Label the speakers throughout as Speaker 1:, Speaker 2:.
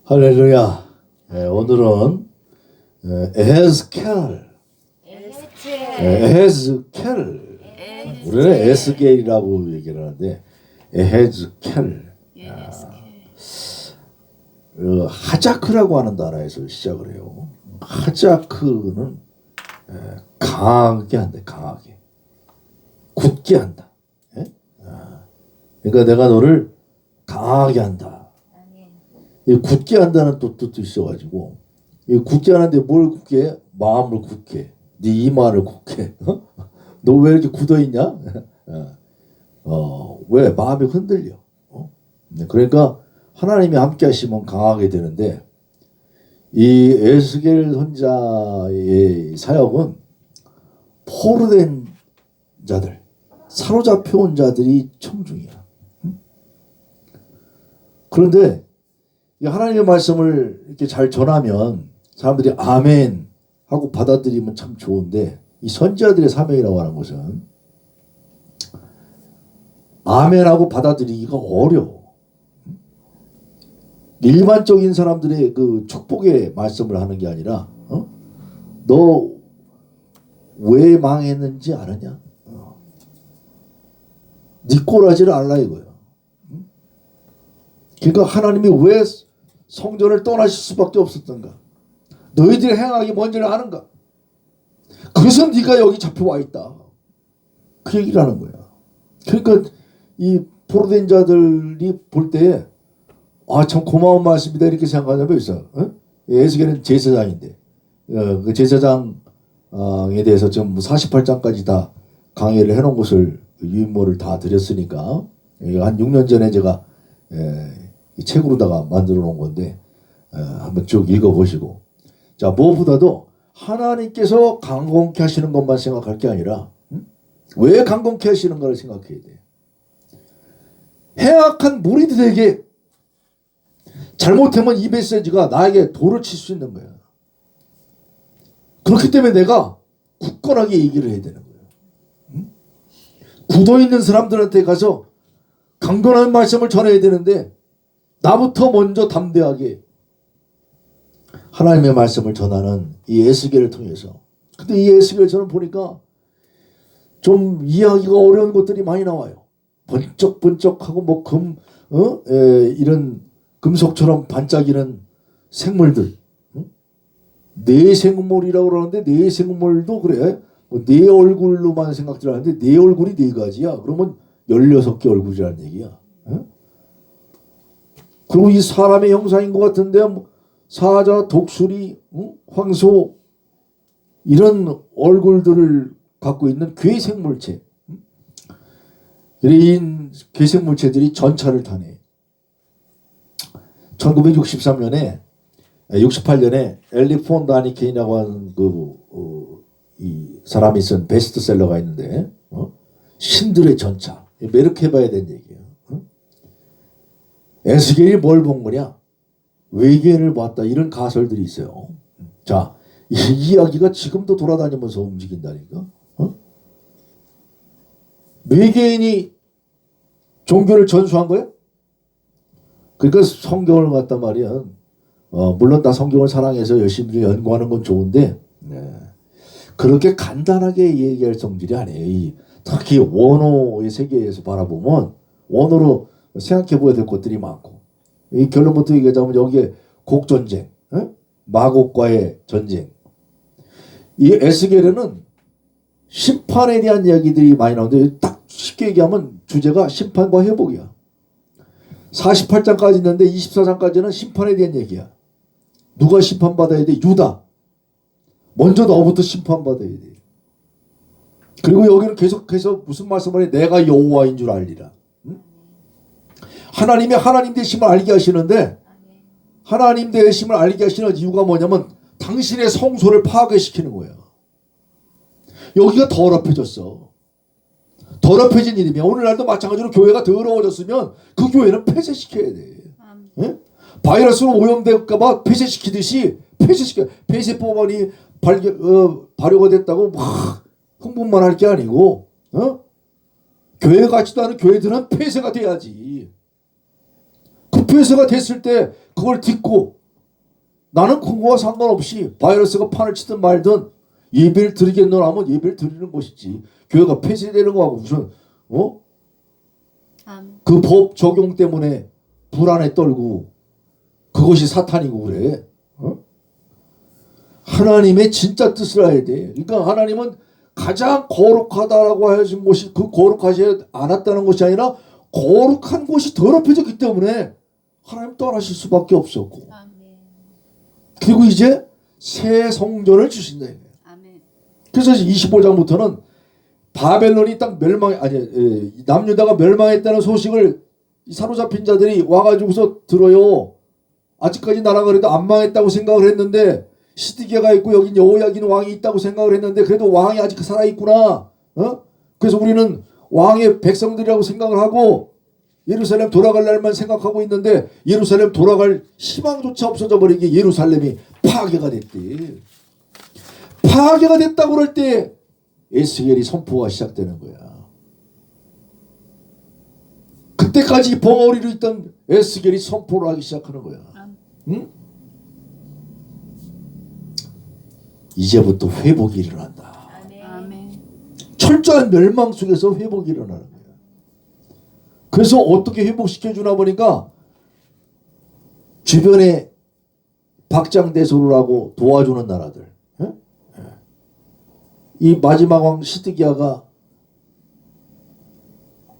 Speaker 1: 할렐루야. 오늘은 에헤스켈, 에헤스켈. 우리는 에스겔이라고 얘기를 하는데 에헤스켈. 하자크라고 하는 나라에서 시작을 해요. 하자크는 강하게 한다. 강하게. 굳게 한다. 그러니까 내가 너를 강하게 한다. 이 굳게 한다는 또 뜻도 있어가지고, 이 굳게 하는데 뭘 굳게 해? 마음을 굳게 해. 네 이마를 굳게. 너 왜 이렇게 굳어 있냐? 왜? 마음이 흔들려. 그러니까 하나님이 함께 하시면 강하게 되는데, 이 에스겔 선자의 사역은 포로된 자들, 사로잡혀 온 자들이 청중이야. 그런데 하나님의 말씀을 이렇게 잘 전하면 사람들이 아멘 하고 받아들이면 참 좋은데, 이 선지자들의 사명이라고 하는 것은 아멘 하고 받아들이기가 어려워. 일반적인 사람들의 그 축복의 말씀을 하는 게 아니라 너 왜 망했는지 아느냐? 네 꼴하지를 않라 이거야. 그러니까 하나님이 왜 성전을 떠나실 수밖에 없었던가? 너희들의 행하기 뭔지를 아는가? 그래서 네가 여기 잡혀와 있다. 그 얘기를 하는 거야. 그러니까 이 포로된 자들이 볼 때에 참 고마운 말씀이다 이렇게 생각하냐면 있어. 에스겔은 제사장인데 그 제사장에 대해서 지금 48장까지 다 강의를 해놓은 것을 유인모를 다 드렸으니까 한 6년 전에 제가 이 책으로다가 만들어 놓은 건데 한번 쭉 읽어보시고, 자, 무엇보다도 하나님께서 강건케 하시는 것만 생각할 게 아니라 왜 강건케 하시는가를 생각해야 돼. 해악한 무리들에게 잘못하면 이 메시지가 나에게 돌을 칠 수 있는 거야. 그렇기 때문에 내가 굳건하게 얘기를 해야 되는 거야. 굳어있는 사람들한테 가서 강건한 말씀을 전해야 되는데 나부터 먼저 담대하게 하나님의 말씀을 전하는 이 에스겔을 통해서. 근데 이 에스겔 저는 보니까 좀 이해하기가 어려운 것들이 많이 나와요. 번쩍번쩍하고 뭐 이런 금속처럼 반짝이는 생물들. 내생물이라고 그러는데 내생물도 그래. 뭐 내 얼굴로만 생각들 하는데 내 얼굴이 네 가지야. 그러면 16개 얼굴이라는 얘기야. 그리고 이 사람의 형상인 것 같은데 사자, 독수리, 황소 이런 얼굴들을 갖고 있는 괴생물체. 이 괴생물체들이 전차를 타네. 1963년에 68년에 엘리 폰다니케인이라고 하는 이 사람이 쓴 베스트셀러가 있는데 신들의 전차. 메르케바에 대한 얘기예요. 에스겔이 뭘 본 거냐? 외계인을 봤다. 이런 가설들이 있어요. 자, 이 이야기가 지금도 돌아다니면서 움직인다니까. 외계인이 종교를 전수한 거야? 그러니까 성경을 갖단 말이야. 물론 다 성경을 사랑해서 열심히 연구하는 건 좋은데 그렇게 간단하게 얘기할 성질이 아니에요. 특히 원어의 세계에서 바라보면 원어로 생각해 보아야 될 것들이 많고, 이 결론부터 얘기하자면 여기에 곡전쟁, 마곡과의 전쟁. 이 에스겔에는 심판에 대한 이야기들이 많이 나오는데 딱 쉽게 얘기하면 주제가 심판과 회복이야. 48장까지 있는데 24장까지는 심판에 대한 얘기야. 누가 심판받아야 돼? 유다. 먼저 너부터 심판받아야 돼. 그리고 여기는 계속해서 무슨 말씀을 해? 내가 여호와인 줄 알리라. 하나님이 하나님 되심을 알게 하시는데, 하나님 되심을 알게 하시는 이유가 뭐냐면 당신의 성소를 파괴시키는 거야. 여기가 더럽혀졌어. 더럽혀진 일이면 오늘날도 마찬가지로 교회가 더러워졌으면 그 교회는 폐쇄시켜야 돼. 바이러스로 오염될까봐 폐쇄시키듯이 폐쇄법안이 발효가 됐다고 막 흥분만 할 게 아니고 교회 같지도 않은 교회들은 폐쇄가 돼야지. 그 폐쇄가 됐을 때 그걸 딛고 나는 그거와 상관없이 바이러스가 판을 치든 말든 예배를 드리겠노라 하면 예배를 드리는 것이지, 교회가 폐쇄되는 거하고 무슨 그 법 적용 때문에 불안에 떨고 그것이 사탄이고 그래. 하나님의 진짜 뜻을 알아야 돼. 그러니까 하나님은 가장 거룩하다라고 하신 것이 그 거룩하지 않았다는 것이 아니라 거룩한 곳이 더럽혀졌기 때문에 하나님 떠나실 수밖에 없었고, 그리고 이제 새 성전을 주신다. 그래서 25장부터는 바벨론이 딱 남유다가 멸망했다는 소식을 사로잡힌 자들이 와가지고서 들어요. 아직까지 나라가 그래도 안 망했다고 생각을 했는데, 시드기야가 있고 여긴 여호야긴 왕이 있다고 생각을 했는데 그래도 왕이 아직 살아있구나. 그래서 우리는 왕의 백성들이라고 생각을 하고 예루살렘 돌아갈 날만 생각하고 있는데, 예루살렘 돌아갈 희망조차 없어져 버리게 예루살렘이 파괴가 됐대. 파괴가 됐다고 그럴 때 에스겔이 선포가 시작되는 거야. 그때까지 벙어리로 있던 에스겔이 선포를 하기 시작하는 거야. 응? 이제부터 회복이 일어난다.
Speaker 2: 아멘.
Speaker 1: 철저한 멸망 속에서 회복이 일어나는 거야. 그래서 어떻게 회복시켜주나 보니까 주변에 박장대소를 하고 도와주는 나라들, 이 마지막 왕 시드기야가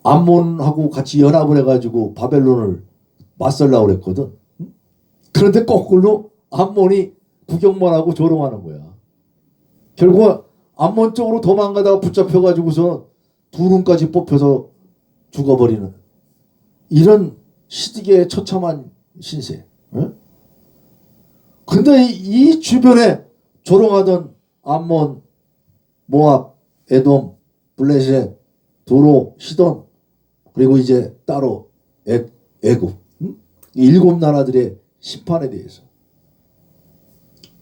Speaker 1: 암몬하고 같이 연합을 해가지고 바벨론을 맞설라고 그랬거든. 그런데 거꾸로 암몬이 구경만 하고 조롱하는 거야. 결국 암몬 쪽으로 도망가다가 붙잡혀가지고서 두 눈까지 뽑혀서 죽어버리는 이런 시드기야의 처참한 신세. 근데 이 주변에 조롱하던 암몬, 모압, 에돔, 블레셋, 도로, 시돈, 그리고 이제 따로 애굽, 일곱 나라들의 심판에 대해서,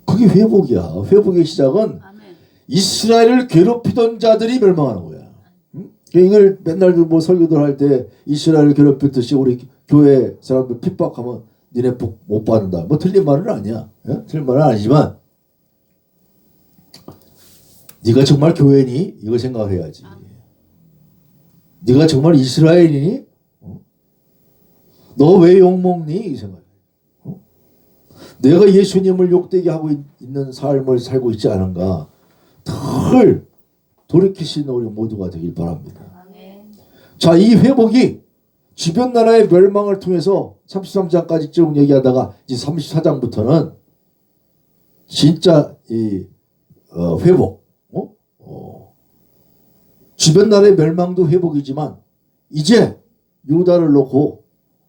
Speaker 1: 그게 회복이야. 회복의 시작은 이스라엘을 괴롭히던 자들이 멸망하는 거야. 이걸 맨날 뭐 설교들 할 때 이스라엘을 괴롭혔듯이 우리 교회 사람들 핍박하면 니네 복 못 받는다. 뭐 틀린 말은 아니야. 틀린 말은 아니지만 네가 정말 교회니? 이거 생각해야지. 네가 정말 이스라엘이니? 너 왜 욕먹니? 이 생각. 내가 예수님을 욕되게 하고 있는 삶을 살고 있지 않은가? 늘 돌이킬 수 있는 우리 모두가 되길 바랍니다. 자, 이 회복이 주변 나라의 멸망을 통해서 33장까지 쭉 얘기하다가 이제 34장부터는 진짜 이 회복, 주변 나라의 멸망도 회복이지만 이제 유다를 놓고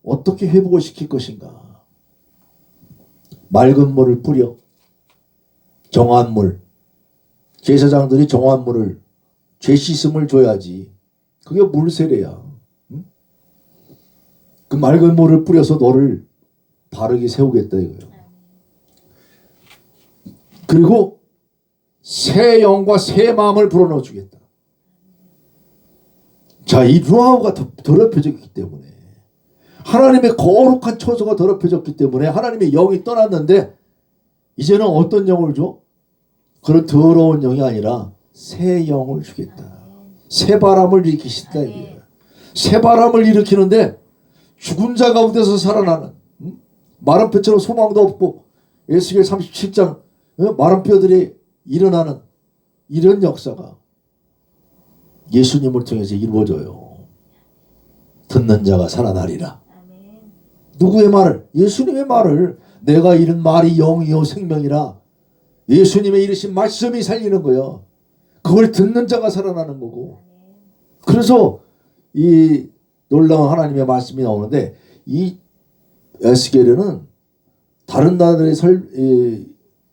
Speaker 1: 어떻게 회복을 시킬 것인가. 맑은 물을 뿌려, 정한 물, 제사장들이 정한 물을, 죄 씻음을 줘야지. 그게 물세례야. 그 맑은 물을 뿌려서 너를 바르게 세우겠다 이거예요. 그리고 새 영과 새 마음을 불어넣어 주겠다. 자, 이 루아우가 더럽혀졌기 때문에, 하나님의 거룩한 처소가 더럽혀졌기 때문에 하나님의 영이 떠났는데 이제는 어떤 영을 줘? 그런 더러운 영이 아니라 새 영을 주겠다. 새 바람을 일으키신다 이거예요. 새 바람을 일으키는데 죽은 자 가운데서 살아나는, 마른 뼈처럼 소망도 없고 에스겔 37장 마른 뼈들이 일어나는 이런 역사가 예수님을 통해서 이루어져요. 듣는 자가 살아나리라. 누구의 말을? 예수님의 말을. 내가 이른 말이 영이요 생명이라. 예수님의 이르신 말씀이 살리는 거예요. 그걸 듣는 자가 살아나는 거고. 그래서 이 놀라운 하나님의 말씀이 나오는데, 이 에스겔에는 다른 나라들의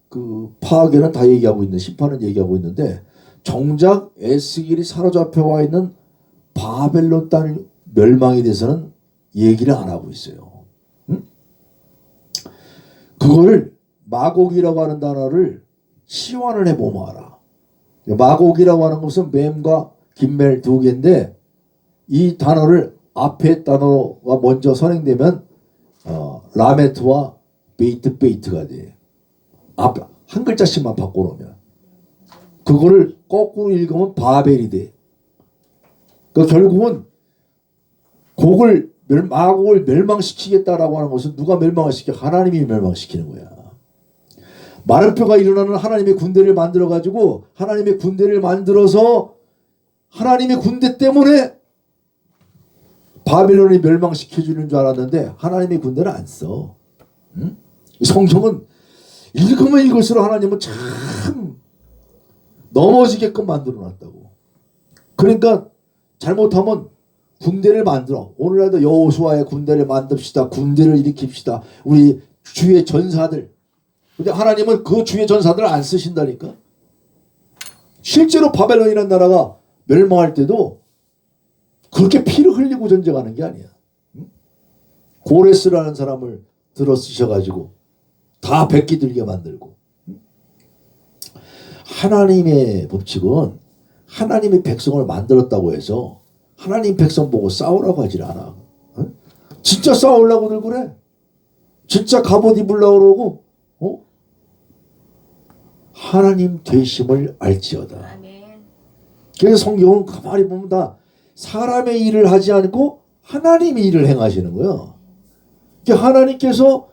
Speaker 1: 그 파괴는 다 얘기하고 있는, 심판은 얘기하고 있는데, 정작 에스겔이 사로잡혀 와 있는 바벨론 땅 멸망에 대해서는 얘기를 안 하고 있어요. 그거를 마곡이라고 하는 단어를 치환을 해보면 알아. 마곡이라고 하는 것은 맴과 김멜 두 개인데, 이 단어를 앞에 단어가 먼저 선행되면 라메트와 베이트가 돼. 앞 한 글자씩만 바꿔놓으면 그거를 거꾸로 읽으면 바벨이 돼. 그 결국은 마곡을 멸망시키겠다라고 하는 것은 누가 멸망을 시켜? 하나님이 멸망시키는 거야. 마른 뼈가 일어나는 하나님의 군대를 만들어 가지고 하나님의 군대를 만들어서 하나님의 군대 때문에 바벨론이 멸망시켜주는 줄 알았는데 하나님의 군대는 안 써. 응? 성경은 읽으면 읽을수록 하나님은 참 넘어지게끔 만들어놨다고. 그러니까 잘못하면 군대를 만들어. 오늘날도 여호수아의 군대를 만듭시다. 군대를 일으킵시다. 우리 주의 전사들. 근데 하나님은 그 주의 전사들을 안 쓰신다니까. 실제로 바벨론이라는 나라가 멸망할 때도 그렇게 피를 흘리고 전쟁하는 게 아니야. 고레스라는 사람을 들어 쓰셔가지고 다 백기 들게 만들고. 하나님의 법칙은 하나님의 백성을 만들었다고 해서 하나님 백성 보고 싸우라고 하질 않아. 진짜 싸우려고들 그래. 진짜 갑옷 입으려고 그러고 하나님 되심을 알지어다. 그래서 성경은 가만히 보면 다 사람의 일을 하지 않고 하나님의 일을 행하시는 거예요. 하나님께서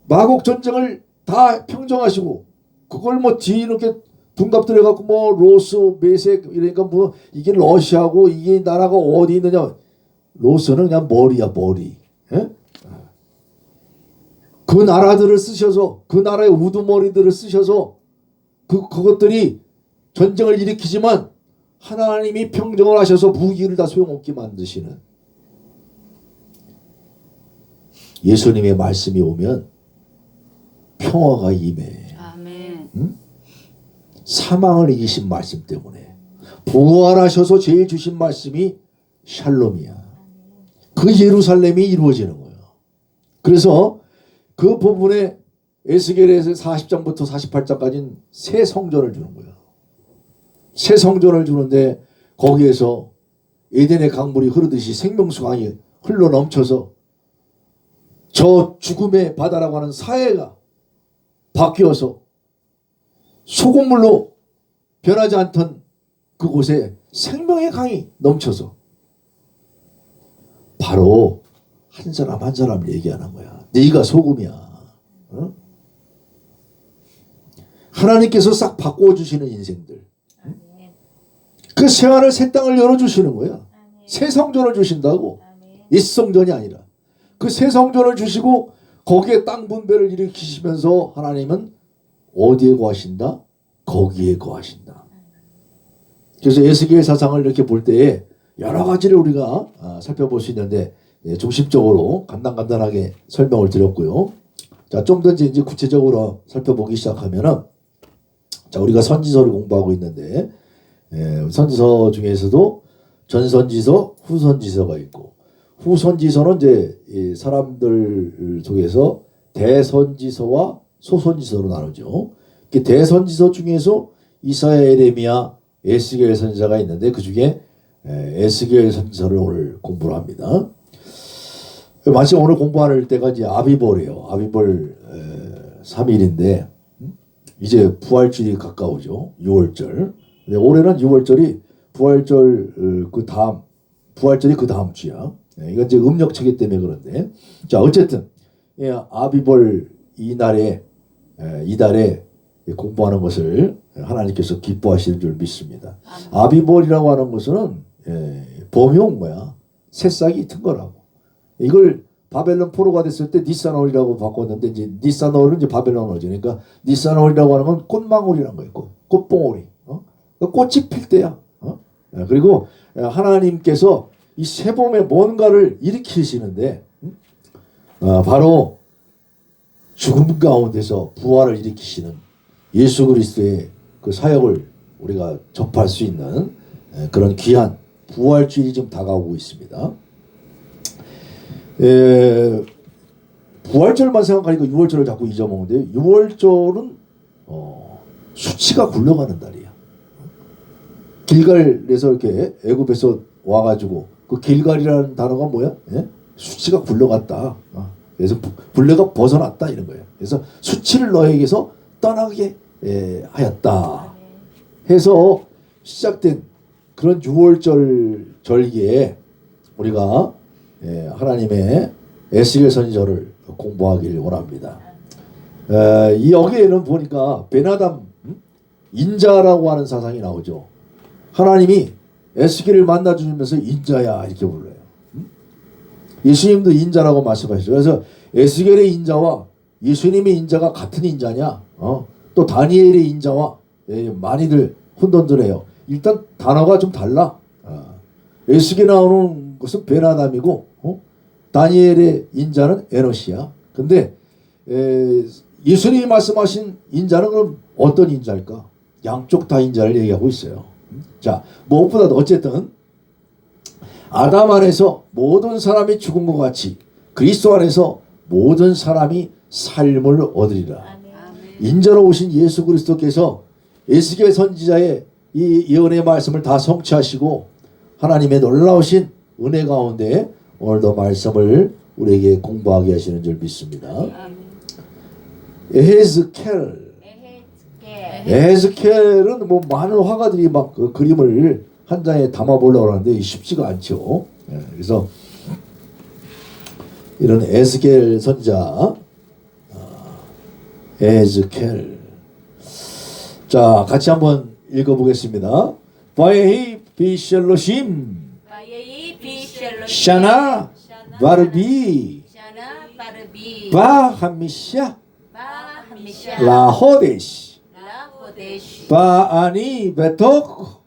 Speaker 1: 마곡 전쟁을 다 평정하시고 그걸 뭐 뒤에 이렇게 둔갑 들여갖고 뭐 로스, 메색 이러니까 뭐 이게 러시아고 이게 나라가 어디 있느냐. 로스는 그냥 머리야 머리. 예? 그 나라들을 쓰셔서 그 나라의 우두머리들을 쓰셔서 그것들이 전쟁을 일으키지만 하나님이 평정을 하셔서 무기를 다 소용없게 만드시는 예수님의 말씀이 오면 평화가 임해.
Speaker 2: 아멘.
Speaker 1: 응? 사망을 이기신 말씀 때문에 부활하셔서 제일 주신 말씀이 샬롬이야. 그 예루살렘이 이루어지는 거예요. 그래서 그 부분에 에스겔에서 40장부터 48장까지는 새 성전을 주는 거예요. 새 성전을 주는데 거기에서 에덴의 강물이 흐르듯이 생명수 강이 흘러 넘쳐서 저 죽음의 바다라고 하는 사해가 바뀌어서 소금물로 변하지 않던 그곳에 생명의 강이 넘쳐서 바로 한 사람 한 사람을 얘기하는 거야. 네가 소금이야. 어? 하나님께서 싹 바꿔주시는 인생들. 그 새하늘 새 땅을 열어주시는 거야. 새 성전을 주신다고. 옛 성전이 아니라. 그 새 성전을 주시고 거기에 땅 분배를 일으키시면서 하나님은 어디에 거하신다? 거기에 거하신다. 그래서 에스겔 사상을 이렇게 볼 때에 여러 가지를 우리가 살펴볼 수 있는데 중심적으로 간단하게 설명을 드렸고요. 자, 좀 더 이제 구체적으로 살펴보기 시작하면은 자, 우리가 선지서를 공부하고 있는데 선지서 중에서도 전선지서, 후선지서가 있고 후선지서는 이제 이 사람들 속에서 대선지서와 소선지서로 나누죠. 대선지서 중에서 이사야, 에레미야, 에스겔 선지자가 있는데 그 중에 에스겔 선지서를 오늘 공부를 합니다. 마치 오늘 공부할 때가 이제 아비벌이에요. 아비벌 3일인데 이제 부활절이 가까우죠. 6월절. 근데 올해는 6월절이 부활절 부활절이 그 다음 주야. 이건 이제 음력체계 때문에 그런데 자 어쨌든 아비벌 이달에 공부하는 것을 하나님께서 기뻐하시는 줄 믿습니다. 아비벌이라고 하는 것은 봄이 온 거야. 새싹이 튼 거라고. 이걸 바벨론 포로가 됐을 때 니산월이라고 바꿨는데 이제 니산월은 이제 바벨론어죠. 그러니까 니산월이라고 하는 건 꽃망울이라는 거 있고 꽃봉오리. 꽃이 필 때야. 그리고 하나님께서 이 새봄에 뭔가를 일으키시는데 바로 죽음 가운데서 부활을 일으키시는 예수 그리스도의 그 사역을 우리가 접할 수 있는 그런 귀한 부활주일이 지금 다가오고 있습니다. 부활절만 생각하니까 6월절을 자꾸 잊어먹는데 6월절은 수치가 굴러가는 달이야. 길갈에서 이렇게 애굽에서 와가지고 그 길갈이라는 단어가 뭐야? 수치가 굴러갔다. 그래서 분례가 벗어났다 이런 거예요. 그래서 수치를 너에게서 떠나게 하였다 해서 시작된 그런 6월절 절기에 우리가 하나님의 에스겔 선지자를 공부하길 원합니다. 여기에는 보니까 베나담 인자라고 하는 사상이 나오죠. 하나님이 에스겔을 만나주면서 인자야 이렇게 불러요. 예수님도 인자라고 말씀하시죠. 그래서 에스겔의 인자와 예수님의 인자가 같은 인자냐? 또 다니엘의 인자와 많이들 혼돈들해요. 일단 단어가 좀 달라. 에스겔 나오는 것은 베나담이고 다니엘의 인자는 에노시야. 근데 예수님이 말씀하신 인자는 그럼 어떤 인자일까? 양쪽 다 인자를 얘기하고 있어요. 자, 무엇보다도 어쨌든 아담 안에서 모든 사람이 죽은 것 같이 그리스도 안에서 모든 사람이 삶을 얻으리라. 인자로 오신 예수 그리스도께서 에스겔 선지자의 이 예언의 말씀을 다 성취하시고 하나님의 놀라우신 은혜 가운데 오늘도 말씀을 우리에게 공부하게 하시는 줄 믿습니다. 에헤즈켈은 뭐 많은 화가들이 막 그 그림을 한 장에 담아 보려고 하는데 쉽지가 않죠. 그래서 이런 에스겔 선자 에스겔 자 같이 한번 읽어보겠습니다. 바에히 비셜로심 샤나 바르비 바하미샤 라호데시 바아니 베톡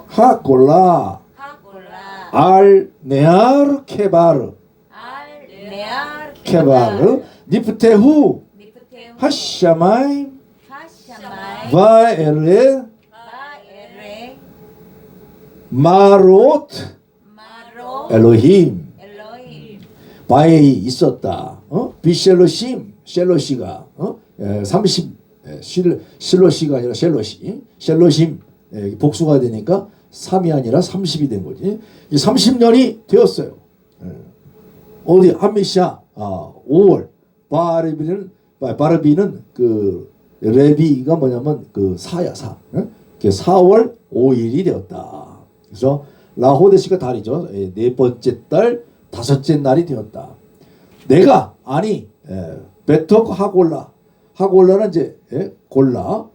Speaker 1: 하골라 알 네아르 케바르 니프테후 하샤마이 바에레 마롯 엘로힘 바에 있었다. 비셀로심 셀로시가 30 실로시가 아니라 셀로심 복수가 되니까 3이 아니라 30이 된 거지. 30년이 되었어요. 어디 한미샤 5월 바르비는 그 레비가 뭐냐면 그 사야 사. 4월 5일이 되었다. 그래서 라호데시가 달이죠. 네 번째 달 다섯째 날이 되었다. 내가 아니 베톡 하골라는 이제 골라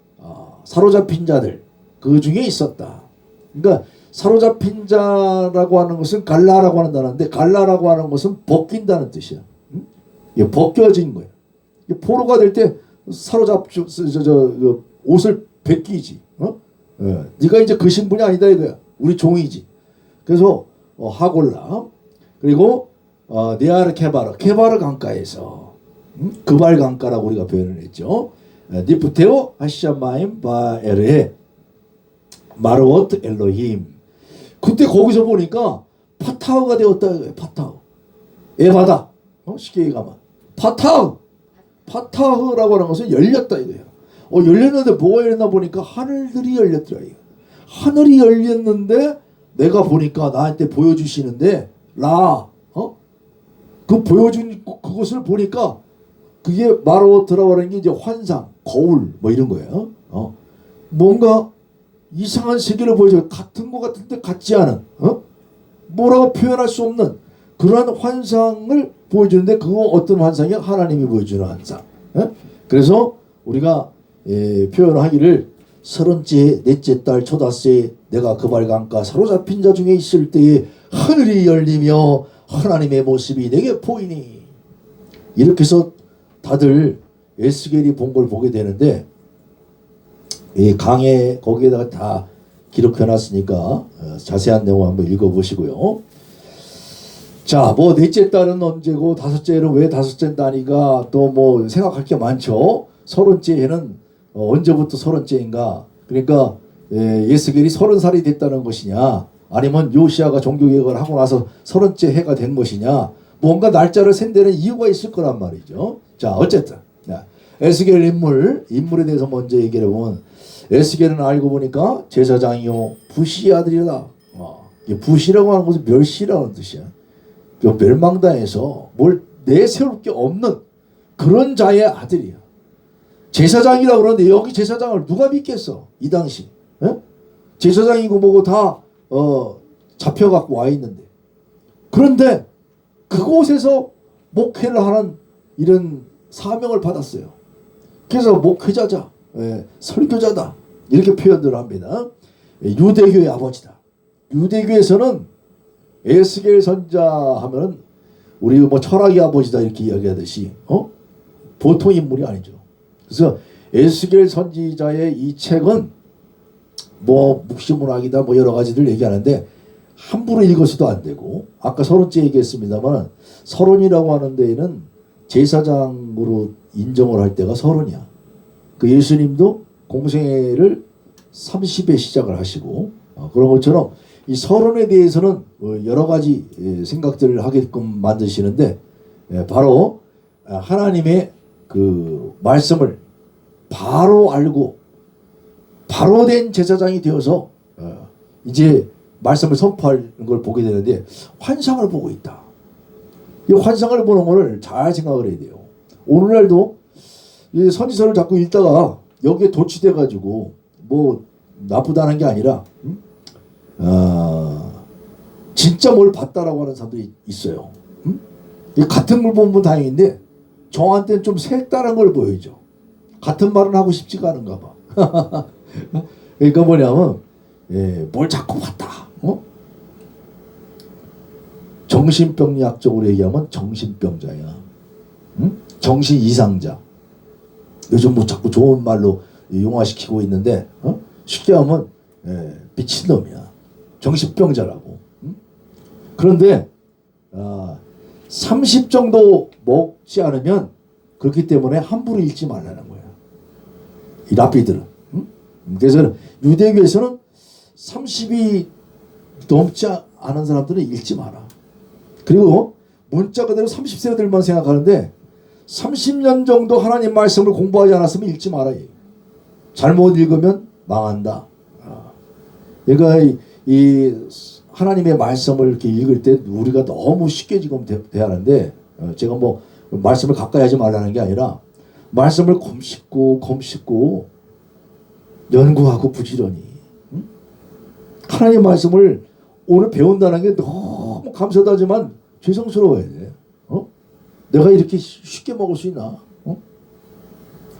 Speaker 1: 사로잡힌 자들 그 중에 있었다. 그러니까 사로잡힌 자라고 하는 것은 갈라라고 하는 단어인데 갈라라고 하는 것은 벗긴다는 뜻이야. 이게 벗겨진 거야. 포로가 될 때 옷을 벗기지. 네가 이제 그 신분이 아니다 이거야. 우리 종이지. 그래서 하골라 그리고 네아르 케바르 강가에서 그발 강가라고 우리가 표현을 했죠. 니프테오 하샤마임 바에르에 마르오트 엘로힘. 그때 거기서 보니까 파타우가 되었다. 파타우. 에바다. 쉽게 얘기하면 파타흐라고 하는 것은 열렸다 이거예요. 열렸는데 뭐가 열렸나 보니까 하늘들이 열렸더라. 하늘이 열렸는데 내가 보니까 나한테 보여주시는데 그 보여준 그것을 보니까 그게 마로트라고 하는 게 이제 환상, 거울 뭐 이런 거예요. 뭔가 이상한 세계를 보여줘요. 같은 것 같은데 같지 않은 뭐라고 표현할 수 없는 그러한 환상을 보여주는데 그거 어떤 환상이야? 하나님이 보여주는 환상. 그래서 우리가 표현하기를 30째 넷째 달 초다새 내가 그발 강가 사로잡힌 자 중에 있을 때에 하늘이 열리며 하나님의 모습이 내게 보이니 이렇게 해서 다들 에스겔이 본 걸 보게 되는데 이 강에 거기에다가 다 기록해 놨으니까 자세한 내용 한번 읽어보시고요. 자, 뭐 넷째 달은 언제고 다섯째는 왜 다섯째 달이가 또 뭐 생각할 게 많죠. 30째 해는 언제부터 30째인가? 그러니까 예스겔이 30살이 됐다는 것이냐? 아니면 요시아가 종교개혁을 하고 나서 30째 해가 된 것이냐? 뭔가 날짜를 센데는 이유가 있을 거란 말이죠. 자, 어쨌든 에스겔 인물에 대해서 먼저 얘기를 해보면 에스겔은 알고 보니까 제사장이요 부시 아들이다. 부시라고 하는 것은 멸시라는 뜻이야. 멸망당해서 뭘 내세울 게 없는 그런 자의 아들이야. 제사장이라고 그러는데 여기 제사장을 누가 믿겠어? 이 당시. 제사장이고 뭐고 다 잡혀갖고 와 있는데. 그런데 그곳에서 목회를 하는 이런 사명을 받았어요. 그래서 목회자자, 설교자다 이렇게 표현을 합니다. 유대교의 아버지다. 유대교에서는 에스겔 선자 하면은 우리 뭐 철학의 아버지다 이렇게 이야기하듯이 보통 인물이 아니죠. 그래서 에스겔 선지자의 이 책은 뭐 묵시문학이다 뭐 여러 가지들 얘기하는데 함부로 읽어서도 안 되고, 아까 서론째 얘기했습니다만 서론이라고 하는 데에는 제사장으로 인정을 할 때가 서론이야. 그 예수님도 공생애를 30에 시작을 하시고 그런 것처럼 이 서론에 대해서는 여러 가지 생각들을 하게끔 만드시는데, 바로 하나님의 그 말씀을 바로 알고 바로 된 제사장이 되어서 이제 말씀을 선포하는 걸 보게 되는데, 환상을 보고 있다. 이 환상을 보는 거를 잘 생각을 해야 돼요. 오늘날도 이 선지서를 자꾸 읽다가 여기에 도취돼 가지고 뭐 나쁘다는 게 아니라 진짜 뭘 봤다라고 하는 사람들이 있어요. 같은 걸 보면 다행인데 저한테는 좀 색다른 걸 보여줘. 같은 말은 하고 싶지가 않은가 봐. 그러니까 뭐냐면 뭘 자꾸 봤다. 정신병리학적으로 얘기하면 정신병자야. 정신 이상자. 요즘 뭐 자꾸 좋은 말로 용화시키고 있는데 쉽게 하면 미친놈이야. 정신병자라고. 그런데 30 정도 먹지 않으면 그렇기 때문에 함부로 읽지 말라는 거야. 이 랍비들은. 그래서 유대교에서는 30이 넘지 않은 사람들은 읽지 마라. 그리고 문자 그대로 30세들만 생각하는데 30년 정도 하나님 말씀을 공부하지 않았으면 읽지 마라. 잘못 읽으면 망한다. 그러니까 이 하나님의 말씀을 이렇게 읽을 때 우리가 너무 쉽게 지금 대하는데, 제가 뭐 말씀을 가까이 하지 말라는 게 아니라 말씀을 검식고 연구하고 부지런히 하나님 말씀을 오늘 배운다는 게 너무 감사하지만 죄송스러워야 돼. 내가 이렇게 쉽게 먹을 수 있나?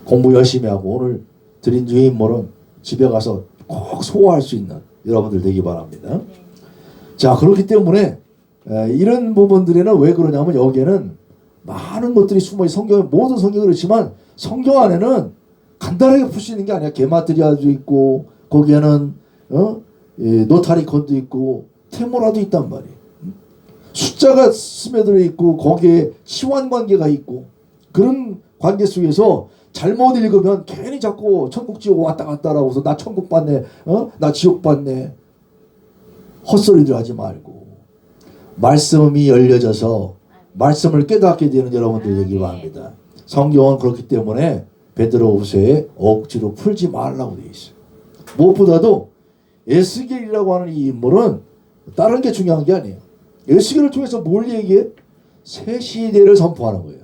Speaker 1: 공부 열심히 하고 오늘 드린 유인물은 집에 가서 꼭 소화할 수 있는 여러분들 되기 바랍니다. 자, 그렇기 때문에 이런 부분들에는 왜 그러냐면 여기에는 많은 것들이 숨어있어. 모든 성경이 그렇지만 성경 안에는 간단하게 풀 수 있는 게 아니야. 게마트리아도 있고 거기에는 노타리콘도 있고 테모라도 있단 말이에요. 숫자가 스며들어 있고 거기에 시환관계가 있고, 그런 관계 속에서 잘못 읽으면 괜히 자꾸 천국 지옥 왔다 갔다라고 해서 나 천국 봤네, 나 지옥 봤네, 헛소리들 하지 말고 말씀이 열려져서 말씀을 깨닫게 되는 여러분들 되기 바랍니다. 성경은 그렇기 때문에 베드로후서에 억지로 풀지 말라고 되어 있어요. 무엇보다도 에스겔이라고 하는 이 인물은 다른 게 중요한 게 아니에요. 에스겔을 통해서 뭘 얘기해? 새 시대를 선포하는 거예요.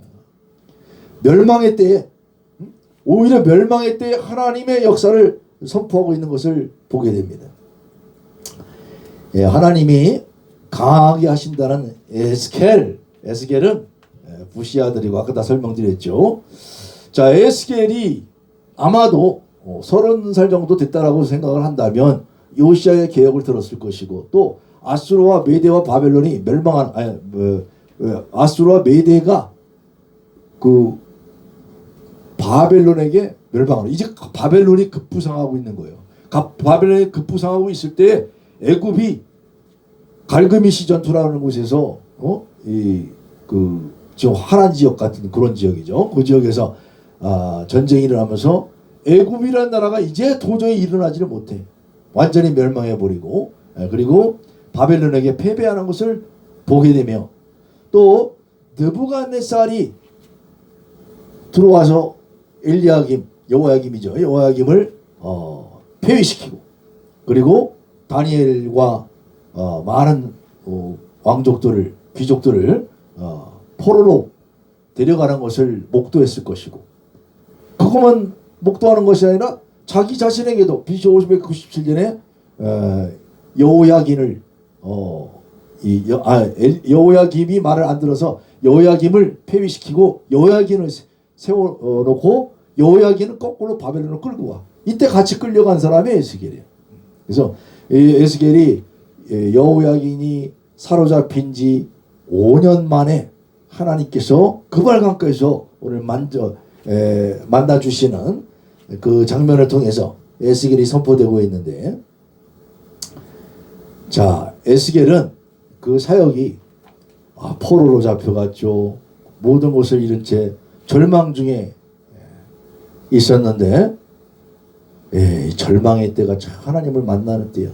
Speaker 1: 멸망의 때에, 오히려 멸망의 때에 하나님의 역사를 선포하고 있는 것을 보게 됩니다. 하나님이 강하게 하신다는 에스겔은 부시아들이고 아까 다 설명드렸죠. 자, 에스겔이 아마도 30살 정도 됐다라고 생각을 한다면 요시아의 개혁을 들었을 것이고, 또 아수르와 메대와 바벨론이 멸망한, 아수르와 메대가 그 바벨론에게 멸망하는, 이제 바벨론이 급부상하고 있는 거예요. 바벨론이 급부상하고 있을 때 애굽이 갈그미시 전투라는 곳에서 지금 하란 지역 같은 그런 지역이죠. 그 지역에서 전쟁이 일어나면서 애굽이라는 나라가 이제 도저히 일어나지를 못해. 완전히 멸망해버리고, 그리고 바벨론에게 패배하는 것을 보게 되며, 또 느부갓네살이 들어와서 여호야김이죠. 여호야김을 폐위시키고, 그리고 다니엘과 많은 왕족들을 귀족들을 포로로 데려가는 것을 목도했을 것이고, 그것만 목도하는 것이 아니라 자기 자신에게도 BC 597년에 여호야긴을 여호야김이 말을 안 들어서 여호야김을 폐위시키고 여호야긴을 세워놓고 여호야긴은 거꾸로 바벨론으로 끌고 와. 이때 같이 끌려간 사람이 에스겔이에요. 그래서 에스겔이 여호야긴이 사로잡힌 지 5년 만에 하나님께서 그발강가에서 오늘 만나 주시는 그 장면을 통해서 에스겔이 선포되고 있는데, 자, 에스겔은 그 사역이 포로로 잡혀갔죠. 모든 것을 잃은 채 절망 중에 있었는데, 절망의 때가 참 하나님을 만나는 때야.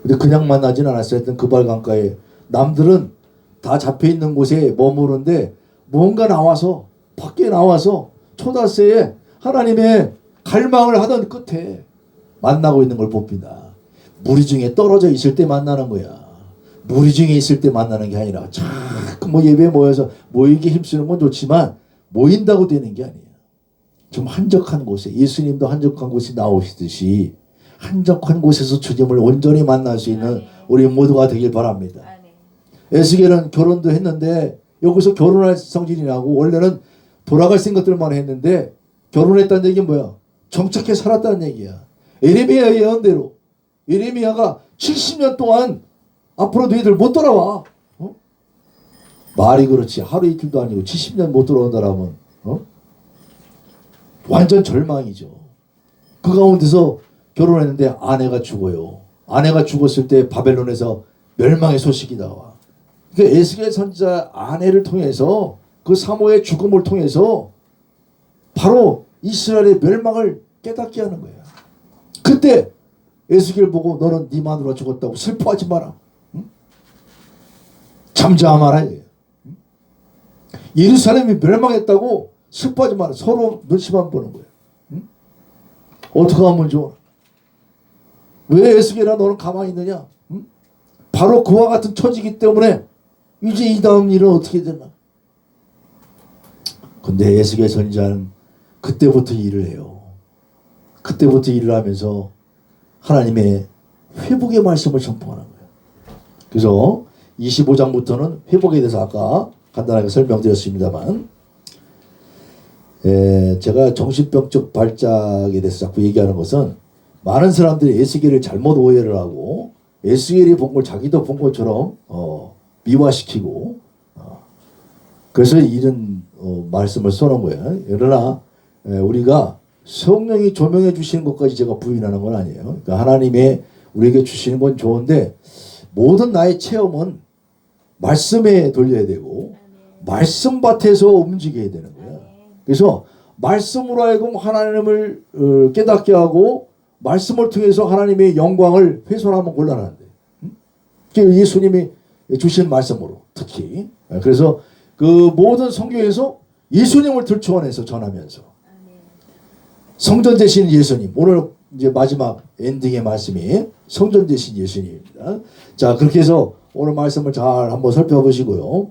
Speaker 1: 근데 그냥 만나진 않았어요. 하여튼 그발강가에 남들은 다 잡혀있는 곳에 머무르는데 뭔가 나와서, 밖에 나와서 초다새에 하나님의 갈망을 하던 끝에 만나고 있는 걸 봅니다. 무리 중에 떨어져 있을 때 만나는 거야. 무리 중에 있을 때 만나는 게 아니라 자꾸 예배에 모여서 모이기 힘쓰는 건 좋지만 모인다고 되는 게 아니에요. 좀 한적한 곳에, 예수님도 한적한 곳에 나오시듯이 한적한 곳에서 주님을 온전히 만날 수 있는 우리 모두가 되길 바랍니다. 에스겔은 결혼도 했는데 여기서 결혼할 성질이라고 원래는 돌아갈 생각들만 했는데 결혼했다는 얘기는 뭐야? 정착해 살았다는 얘기야. 에레미야 예언대로 에레미야가 70년 동안 앞으로 너희들 못 돌아와. 말이 그렇지. 하루 이틀도 아니고 70년 못 돌아온다라면 완전 절망이죠. 그 가운데서 결혼했는데 아내가 죽어요. 아내가 죽었을 때 바벨론에서 멸망의 소식이 나와. 그러니까 에스겔 선지자 아내를 통해서 그 사모의 죽음을 통해서 바로 이스라엘의 멸망을 깨닫게 하는 거예요. 그때 에스겔 보고 너는 네 마누라 죽었다고 슬퍼하지 마라. 응? 잠잠하라. 예루살렘이 멸망했다고 슬퍼하지 마라. 서로 눈치만 보는 거예요. 응? 어떻게 하면 좋아? 왜 에스겔아 너는 가만히 있느냐? 응? 바로 그와 같은 처지이기 때문에 이제 이 다음 일은 어떻게 되나? 근데 에스겔 선지자는 그때부터 일을 해요. 그때부터 일을 하면서 하나님의 회복의 말씀을 선포하는 거예요. 그래서 25장부터는 회복에 대해서 아까 간단하게 설명드렸습니다만, 제가 정신병적 발작에 대해서 자꾸 얘기하는 것은 많은 사람들이 에스겔을 잘못 오해를 하고 에스겔이 본 걸 자기도 본 것처럼 미화시키고 그래서 이런 말씀을 써놓은 거예요. 그러나 우리가 성령이 조명해 주시는 것까지 제가 부인하는 건 아니에요. 그러니까 하나님의 우리에게 주시는 건 좋은데 모든 나의 체험은 말씀에 돌려야 되고 말씀밭에서 움직여야 되는 거예요. 그래서 말씀으로 하여금 하나님을 깨닫게 하고 말씀을 통해서 하나님의 영광을 훼손하면 곤란한데, 예수님이 주신 말씀으로 특히 그래서 그 모든 성경에서 예수님을 들추어내서 전하면서 성전 되신 예수님, 오늘 이제 마지막 엔딩의 말씀이 성전 되신 예수님입니다. 자, 그렇게 해서 오늘 말씀을 잘 한번 살펴보시고요.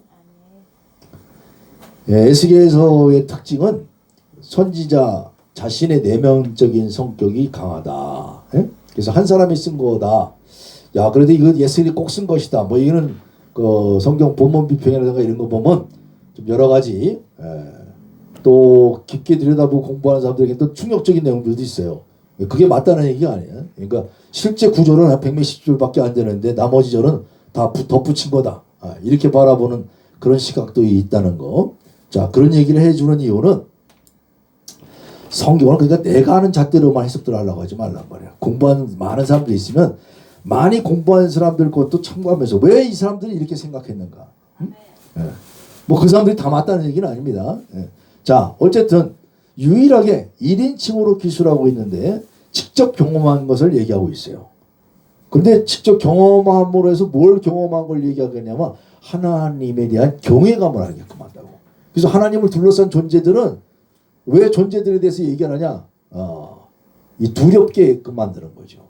Speaker 1: 에스겔서의 특징은 선지자 자신의 내면적인 성격이 강하다. 그래서 한 사람이 쓴 거다. 야, 그래도 이거 에스겔이 꼭 쓴 것이다. 뭐 이거는 그 성경 본문 비평이라든가 이런 거 보면 좀 여러 가지 또 깊게 들여다보고 공부하는 사람들에게 또 충격적인 내용들도 있어요. 그게 맞다는 얘기가 아니에요. 그러니까 실제 구절은 한 100몇십 줄밖에 안 되는데 나머지 절은 다 덧붙인 거다. 이렇게 바라보는 그런 시각도 있다는 거. 자, 그런 얘기를 해주는 이유는 성경을 그러니까 내가 아는 잣대로만 해석들 하려고 하지 말란 말이야. 공부하는 많은 사람들이 있으면 많이 공부하는 사람들 것도 참고하면서 왜 이 사람들이 이렇게 생각했는가. 뭐 그 사람들이 다 맞다는 얘기는 아닙니다. 자, 어쨌든 유일하게 1인칭으로 기술하고 있는데 직접 경험한 것을 얘기하고 있어요. 근데 직접 경험함으로 해서 뭘 경험한 걸 얘기하겠냐면 하나님에 대한 경외감을 하게끔 한다고. 그래서 하나님을 둘러싼 존재들은 왜 존재들에 대해서 얘기하느냐? 이 두렵게끔 만드는 거죠.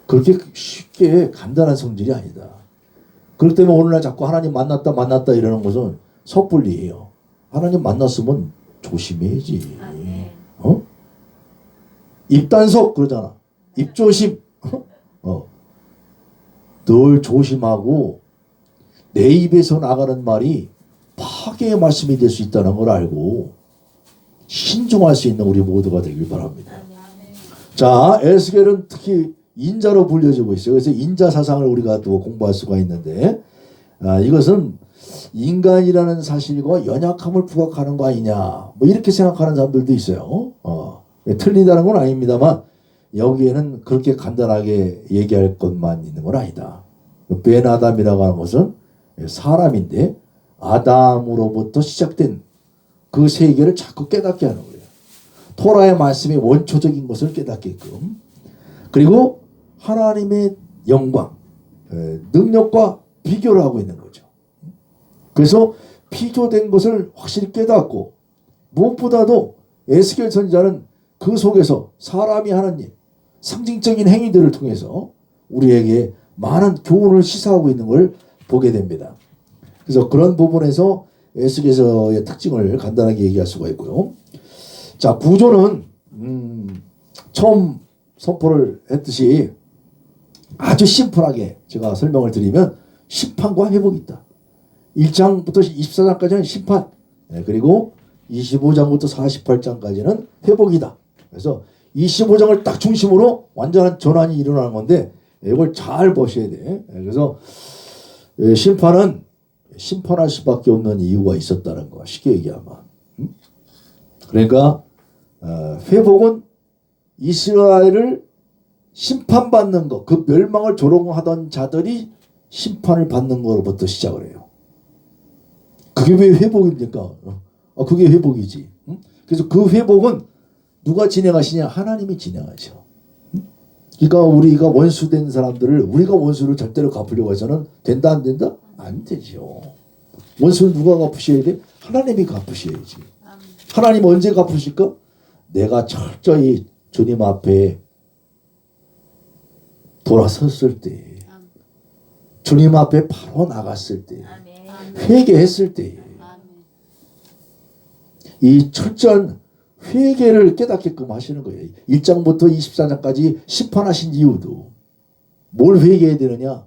Speaker 1: 그렇게 쉽게 간단한 성질이 아니다. 그렇기 때문에 오늘날 자꾸 하나님 만났다 이러는 것은 섣불리예요. 하나님 만났으면 조심해야지. 어? 입단속 그러잖아. 입조심. 늘 조심하고 내 입에서 나가는 말이 파괴의 말씀이 될 수 있다는 걸 알고 신중할 수 있는 우리 모두가 되길 바랍니다. 자, 에스겔은 특히 인자로 불려지고 있어요. 그래서 인자 사상을 우리가 또 공부할 수가 있는데, 이것은 인간이라는 사실과 연약함을 부각하는 거 아니냐, 뭐 이렇게 생각하는 사람들도 있어요. 틀리다는 건 아닙니다만 여기에는 그렇게 간단하게 얘기할 것만 있는 건 아니다. 벤 아담이라고 하는 것은 사람인데 아담으로부터 시작된 그 세계를 자꾸 깨닫게 하는 거예요. 토라의 말씀이 원초적인 것을 깨닫게끔. 그리고 하나님의 영광, 능력과 비교를 하고 있는 거죠. 그래서 비교된 것을 확실히 깨닫고, 무엇보다도 에스겔 선지자는 그 속에서 사람이 하는 일, 상징적인 행위들을 통해서 우리에게 많은 교훈을 시사하고 있는 걸 보게 됩니다. 그래서 그런 부분에서 에스겔서의 특징을 간단하게 얘기할 수가 있고요. 자, 구조는 처음 선포를 했듯이 아주 심플하게 제가 설명을 드리면 심판과 회복이 있다. 1장부터 24장까지는 심판, 그리고 25장부터 48장까지는 회복이다. 그래서 25장을 딱 중심으로 완전한 전환이 일어나는 건데 이걸 잘 보셔야 돼. 그래서 심판은 심판할 수밖에 없는 이유가 있었다는 거, 쉽게 얘기하면. 그러니까 회복은 이스라엘을 심판받는 것, 그 멸망을 조롱하던 자들이 심판을 받는 것으로부터 시작을 해요. 그게 왜 회복입니까? 그게 회복이지. 그래서 그 회복은 누가 진행하시냐? 하나님이 진행하죠. 그러니까 우리가 원수된 사람들을 우리가 원수를 절대로 갚으려고 해서는 된다 안 된다? 안 되죠. 원수는 누가 갚으셔야 돼? 하나님이 갚으셔야지. 하나님 언제 갚으실까? 내가 철저히 주님 앞에 돌아섰을 때, 주님 앞에 바로 나갔을 때, 회개했을 때, 이 철저한 회개를 깨닫게끔 하시는 거예요. 1장부터 24장까지 심판하신 이유도 뭘 회개해야 되느냐?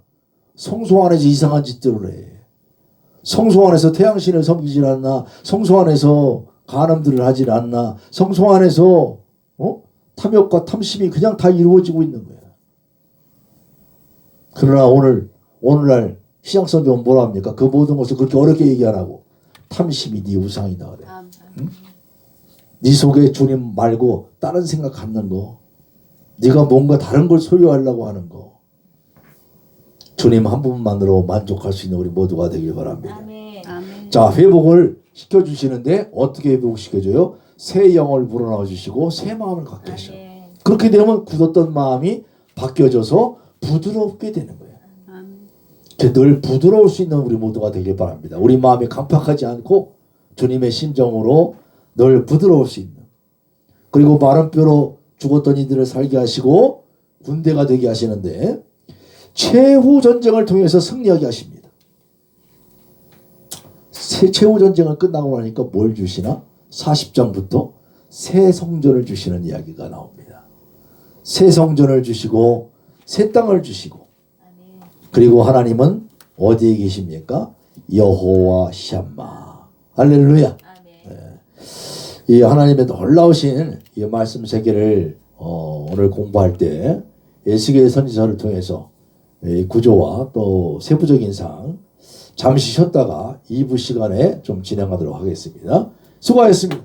Speaker 1: 성소 안에서 이상한 짓들을 해. 성소 안에서 태양신을 섬기질 않나? 성소 안에서 간음들을 하질 않나? 성소 안에서 탐욕과 탐심이 그냥 다 이루어지고 있는 거야. 그러나 오늘날 시향성경은 뭐라 합니까? 그 모든 것을 그렇게 어렵게 얘기하라고. 탐심이 네 우상이다 그래. 응? 네 속에 주님 말고 다른 생각 갖는 거, 네가 뭔가 다른 걸 소유하려고 하는 거, 주님 한 분만으로 만족할 수 있는 우리 모두가 되길 바랍니다. 아멘. 자, 회복을 시켜주시는데 어떻게 회복시켜줘요? 새 영을 불어넣어 주시고 새 마음을 갖게 하셔. 그렇게 되면 굳었던 마음이 바뀌어져서 부드럽게 되는 거예요. 늘 부드러울 수 있는 우리 모두가 되길 바랍니다. 우리 마음이 강팍하지 않고 주님의 심정으로 늘 부드러울 수 있는, 그리고 마른 뼈로 죽었던 이들을 살게 하시고 군대가 되게 하시는데 최후 전쟁을 통해서 승리하게 하십니다. 최후 전쟁을 끝나고 나니까 뭘 주시나? 40장부터 새 성전을 주시는 이야기가 나옵니다. 새 성전을 주시고 새 땅을 주시고, 그리고 하나님은 어디에 계십니까? 여호와 샴마. 할렐루야. 이 하나님의 놀라우신 이 말씀 세계를 오늘 공부할 때 에스겔 선지서를 통해서 이 구조와 또 세부적인 사항 잠시 쉬었다가 2부 시간에 좀 진행하도록 하겠습니다. 수고하셨습니다.